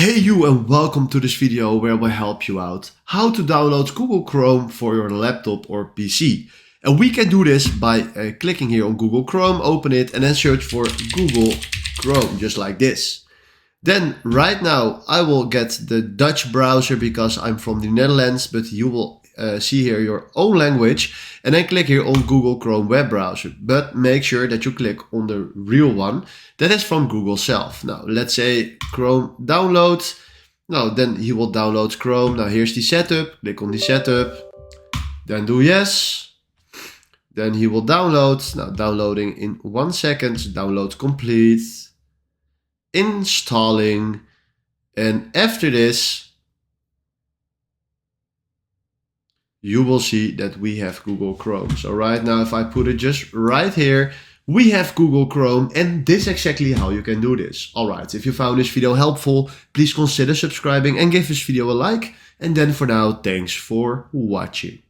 Hey you, and welcome to this video where we'll help you out how to download Google Chrome for your laptop or PC. And we can do this by clicking here on Google Chrome, open it and then search for Google Chrome, just like this. Then right now I will get the Dutch browser because I'm from the Netherlands, but you will see here your own language, and then click here on Google Chrome web browser. But make sure that you click on the real one that is from Google self. Now let's say Chrome download. Now then he will download Chrome. Now here's the setup. Click on the setup, then do yes. Then he will download. Now downloading in 1 second. Download complete. Installing. And after this, you will see that we have Google Chrome. So right now, if I put it just right here, we have Google Chrome, and this is exactly how you can do this. Alright, if you found this video helpful, please consider subscribing and give this video a like. And then for now, thanks for watching.